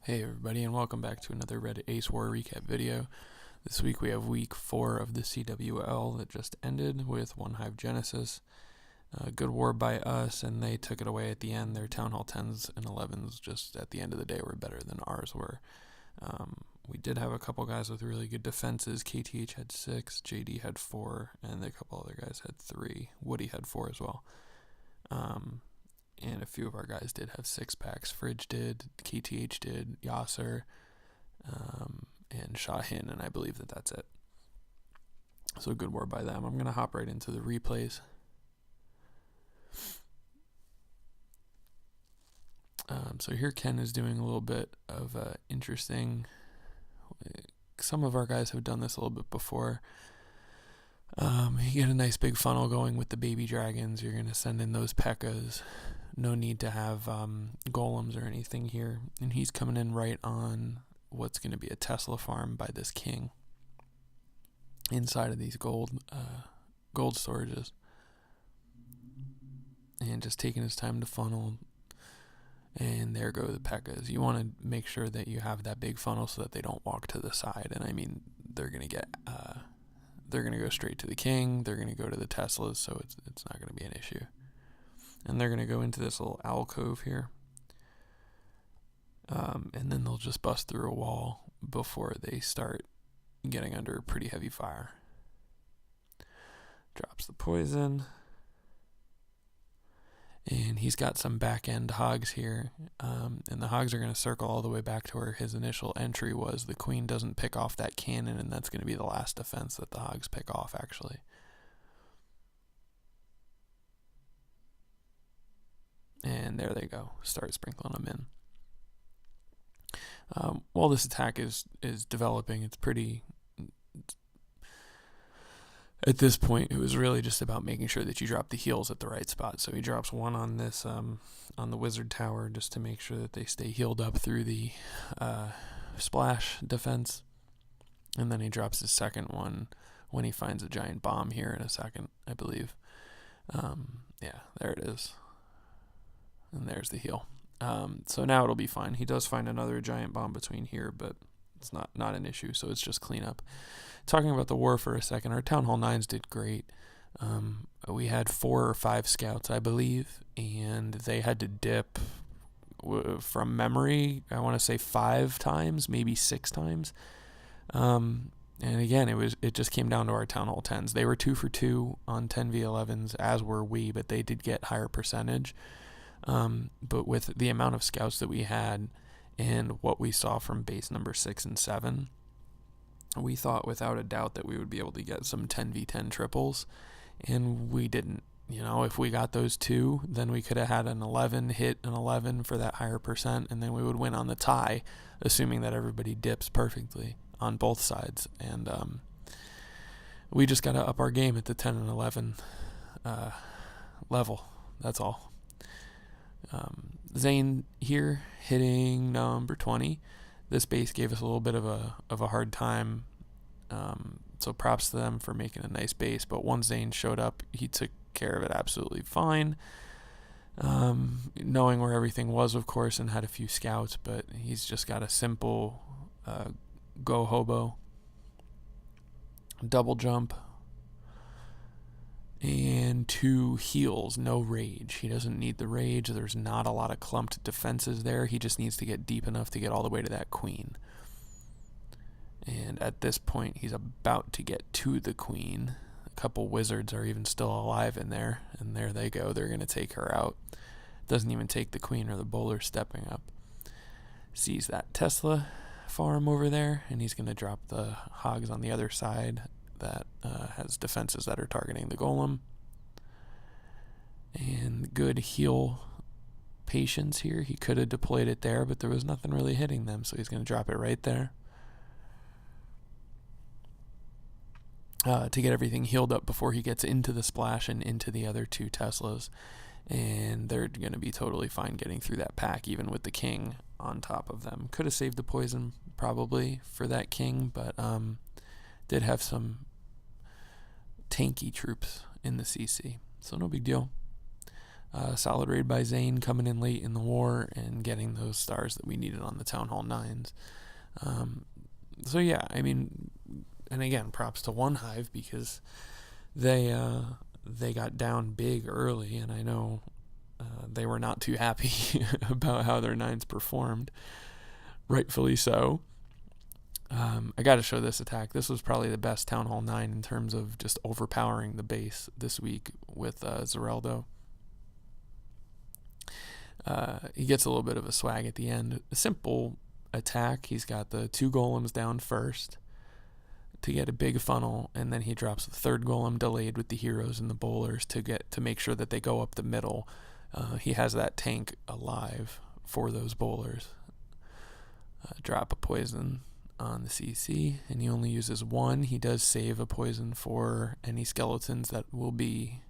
Hey everybody, and welcome back to another Red Ace War recap video. This week we have week 4 of the CWLL that just ended with OneHive Genesis. Good war by us, and they took it away at the end. Their Town Hall 10s and 11s just at the end of the day were better than ours were. We did have a couple guys with really good defenses. KTH had 6, JD had 4, and a couple other guys had 3. Woody had 4 as well. And a few of our guys did have 6-packs. Fridge did, KTH did, Yasser, and Shahin, and I believe that's it. So good war by them. I'm going to hop right into the replays. So here Ken is doing a little bit of interesting. Some of our guys have done this a little bit before. You get a nice big funnel going with the baby dragons. You're going to send in those P.E.K.K.A.s. No need to have golems or anything here. And he's coming in right on what's going to be a Tesla farm by this king inside of these gold storages. And just taking his time to funnel. And there go the P.E.K.K.A.s. You want to make sure that you have that big funnel so that they don't walk to the side. And I mean, they're going to get... they're going to go straight to the king. They're going to go to the Teslas, so it's not going to be an issue. And they're going to go into this little alcove here. And then they'll just bust through a wall before they start getting under pretty heavy fire. Drops the poison. And he's got some back-end hogs here. And the hogs are going to circle all the way back to where his initial entry was. The queen doesn't pick off that cannon, and that's going to be the last defense that the hogs pick off, actually. And there they go. Start sprinkling them in. While this attack is developing, it's pretty... At this point, it was really just about making sure that you drop the heals at the right spot. So he drops one on this, on the wizard tower, just to make sure that they stay healed up through the splash defense. And then he drops his second one when he finds a giant bomb here in a second, I believe. Yeah, there it is. And there's the heal. So now it'll be fine. He does find another giant bomb between here, but it's not an issue, so it's just cleanup. Talking about the war for a second, our Town Hall 9s did great. We had 4 or 5 scouts, I believe, and they had to dip, from memory, I want to say 5 times, maybe 6 times. And again, it just came down to our Town Hall 10s. They were 2 for 2 on 10v11s, as were we, but they did get higher percentage. But with the amount of scouts that we had and what we saw from base number 6 and 7, we thought without a doubt that we would be able to get some 10v10 triples, and we didn't. You know, if we got those 2, then we could have had an 11 hit an 11 for that higher percent, and then we would win on the tie, assuming that everybody dips perfectly on both sides. And we just got to up our game at the 10 and 11 level. That's all. Zane here hitting number 20. This base gave us a little bit of a hard time, so props to them for making a nice base. But once Zane showed up, he took care of it absolutely fine, knowing where everything was, of course, and had a few scouts. But he's just got a simple go hobo, double jump, and 2 heals, no rage. He doesn't need the rage. There's not a lot of clumped defenses there. He just needs to get deep enough to get all the way to that queen. And at this point, he's about to get to the queen. A couple wizards are even still alive in there, and there they go. They're going to take her out. Doesn't even take the queen or the bowler stepping up. Sees that Tesla farm over there, and he's going to drop the hogs on the other side that has defenses that are targeting the golem. And good heal patience here. He could have deployed it there, but there was nothing really hitting them, so he's going to drop it right there to get everything healed up before he gets into the splash and into the other 2 Teslas. And they're going to be totally fine getting through that pack, even with the king on top of them. Could have saved the poison probably for that king, but did have some tanky troops in the CC, so no big deal. Solid raid by Zane coming in late in the war and getting those stars that we needed on the Town Hall 9s. So yeah, I mean, and again, props to OneHive because they got down big early, and I know they were not too happy about how their 9s performed. Rightfully so. I got to show this attack. This was probably the best Town Hall 9 in terms of just overpowering the base this week with Zereldo. He gets a little bit of a swag at the end. A simple attack. He's got the 2 golems down first to get a big funnel, and then he drops the 3rd golem delayed with the heroes and the bowlers to make sure that they go up the middle. He has that tank alive for those bowlers. Drop a poison on the CC, and he only uses 1. He does save a poison for any skeletons that will be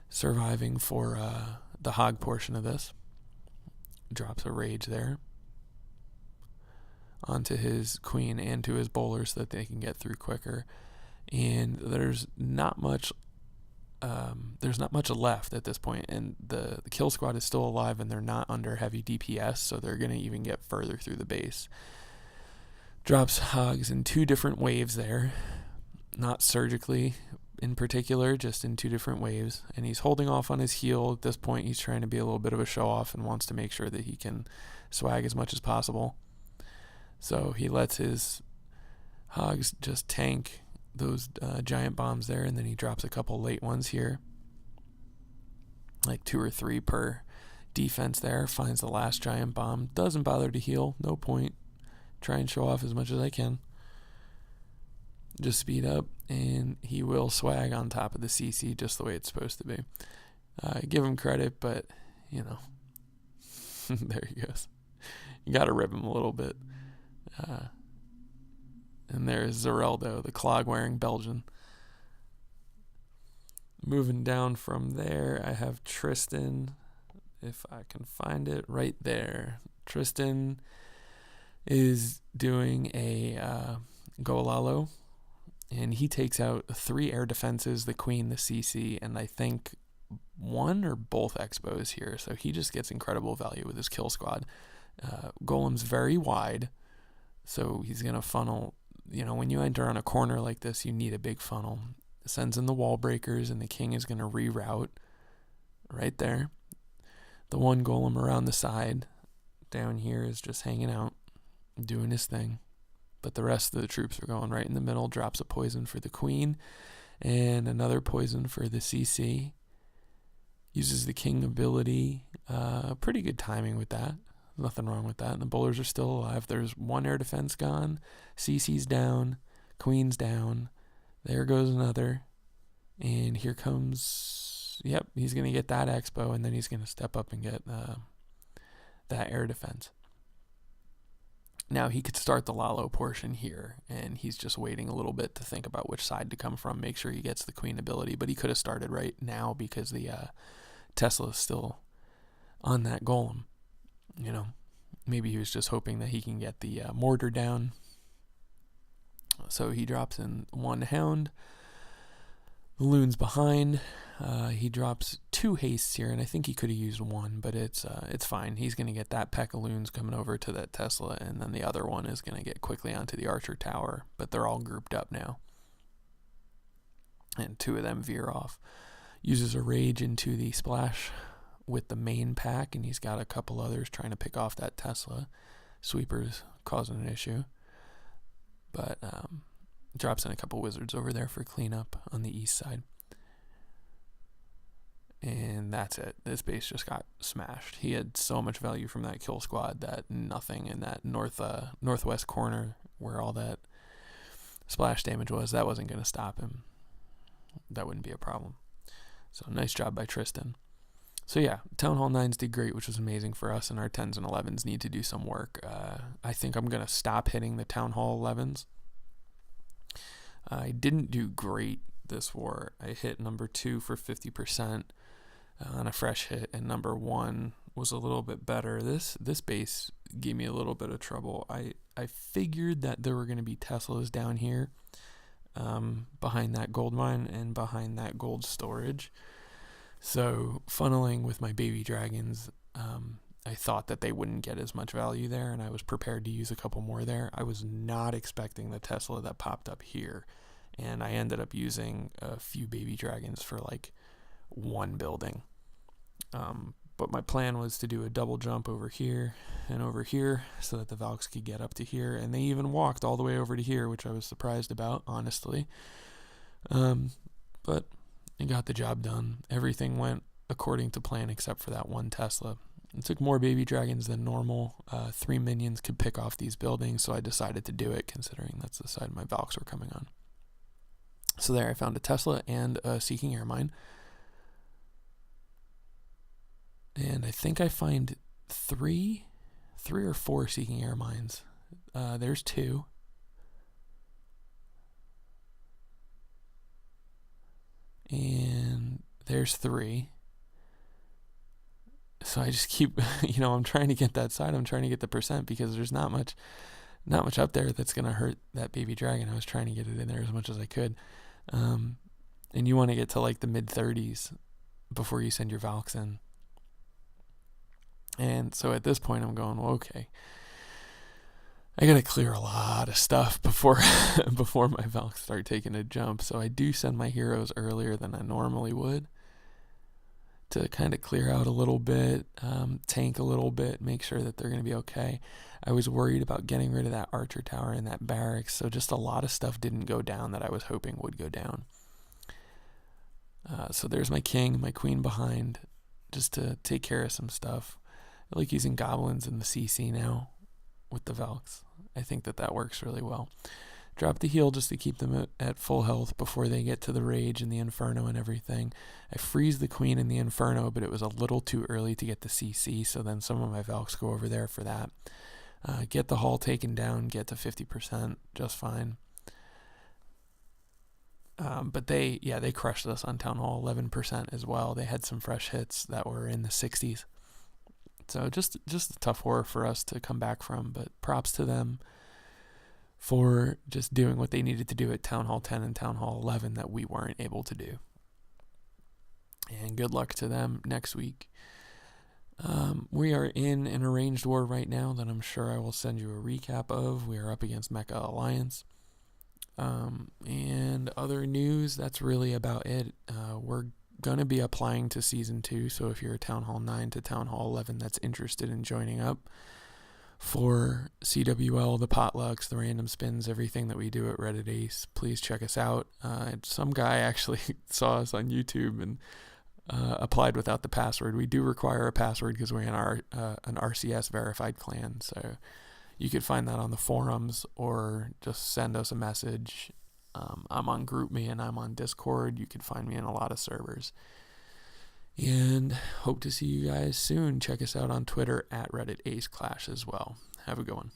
surviving for the hog portion of this. Drops a rage there onto his queen and to his bowlers so that they can get through quicker. And there's not much left at this point, and the kill squad is still alive, and they're not under heavy DPS, so they're going to even get further through the base. Drops hogs in 2 different waves there, not surgically in particular, just in 2 different waves, and he's holding off on his heal. At this point, he's trying to be a little bit of a show-off and wants to make sure that he can swag as much as possible. So he lets his hogs just tank those giant bombs there, and then he drops a couple late ones here, like 2 or 3 per defense there. Finds the last giant bomb, doesn't bother to heal, no point. Try and show off as much as I can. Just speed up, and he will swag on top of the CC just the way it's supposed to be. Give him credit, but, you know, there he goes. You got to rib him a little bit. And there's Zereldo, the clog-wearing Belgian. Moving down from there, I have Tristan, if I can find it, right there. Tristan is doing a Golalo, and he takes out 3 air defenses, the queen, the CC, and I think 1 or both expos here, so he just gets incredible value with his kill squad. Golem's very wide, so he's going to funnel. You know, when you enter on a corner like this, you need a big funnel. Sends in the wall breakers, and the king is going to reroute right there. The 1 golem around the side down here is just hanging out, doing his thing. But the rest of the troops are going right in the middle. Drops a poison for the queen and another poison for the CC. Uses the king ability. Pretty good timing with that. Nothing wrong with that. And the bowlers are still alive. There's 1 air defense gone. CC's down. Queen's down. There goes another. And here comes... Yep, he's going to get that expo, and then he's going to step up and get that air defense. Now he could start the Lalo portion here, and he's just waiting a little bit to think about which side to come from, make sure he gets the queen ability. But he could have started right now because the Tesla is still on that golem. You know, maybe he was just hoping that he can get the mortar down. So he drops in 1 hound. The loon's behind. He drops 2 hastes here, and I think he could have used 1, but it's fine. He's going to get that pack of loons coming over to that Tesla, and then the other one is going to get quickly onto the archer tower, but they're all grouped up now. And 2 of them veer off. Uses a rage into the splash with the main pack, and he's got a couple others trying to pick off that Tesla. Sweeper's causing an issue. But drops in a couple wizards over there for cleanup on the east side. And that's it. This base just got smashed. He had so much value from that kill squad that nothing in that northwest corner where all that splash damage was, that wasn't going to stop him. That wouldn't be a problem. So nice job by Tristan. So yeah, Town Hall 9s did great, which was amazing for us, and our 10s and 11s need to do some work. I think I'm going to stop hitting the Town Hall 11s. I didn't do great this war. I hit number 2 for 50% on a fresh hit, and number 1 was a little bit better. This base gave me a little bit of trouble. I figured that there were going to be Teslas down here behind that gold mine and behind that gold storage. So funneling with my baby dragons, I thought that they wouldn't get as much value there, and I was prepared to use a couple more there. I was not expecting the Tesla that popped up here, and I ended up using a few baby dragons for like one building. But my plan was to do a double jump over here and over here so that the Valks could get up to here, and they even walked all the way over to here, which I was surprised about, honestly. But I got the job done. Everything went according to plan except for that one Tesla. It took more baby dragons than normal. 3 minions could pick off these buildings, so I decided to do it, considering that's the side my Valks were coming on. So there I found a Tesla and a Seeking Air Mine. And I think I find three or four Seeking Air Mines. There's 2. And there's 3. So I just keep, I'm trying to get that side. I'm trying to get the percent because there's not much up there that's going to hurt that baby dragon. I was trying to get it in there as much as I could. And you want to get to like the mid 30s before you send your Valks in. And so at this point I'm going, well, okay, I got to clear a lot of stuff before my Valks start taking a jump. So I do send my heroes earlier than I normally would to kind of clear out a little bit, tank a little bit, make sure that they're going to be okay. I was worried about getting rid of that archer tower and that barracks, so just a lot of stuff didn't go down that I was hoping would go down. So there's my king, my queen behind, just to take care of some stuff. I like using goblins in the CC now with the Valks. I think that works really well. Drop the heal just to keep them at full health before they get to the rage and the inferno and everything. I freeze the queen in the inferno, but it was a little too early to get the CC, so then some of my Valks go over there for that. Get the hall taken down, get to 50%, just fine. But they crushed us on Town Hall, 11% as well. They had some fresh hits that were in the 60s. So just a tough war for us to come back from, but props to them for just doing what they needed to do at Town Hall 10 and Town Hall 11 that we weren't able to do. And good luck to them next week. We are in an arranged war right now that I'm sure I will send you a recap of. We are up against Mecha Alliance. And other news, that's really about it. We're going to be applying to Season 2, so if you're a Town Hall 9 to Town Hall 11 that's interested in joining up for CWL, the potlucks, the random spins, everything that we do at Reddit Ace, please check us out. Some guy actually saw us on YouTube and applied without the password. We do require a password because we're in an RCS verified clan, so you could find that on the forums or just send us a message. I'm on GroupMe and I'm on Discord. You can find me in a lot of servers. And hope to see you guys soon. Check us out on Twitter at Reddit Ace Clash as well. Have a good one.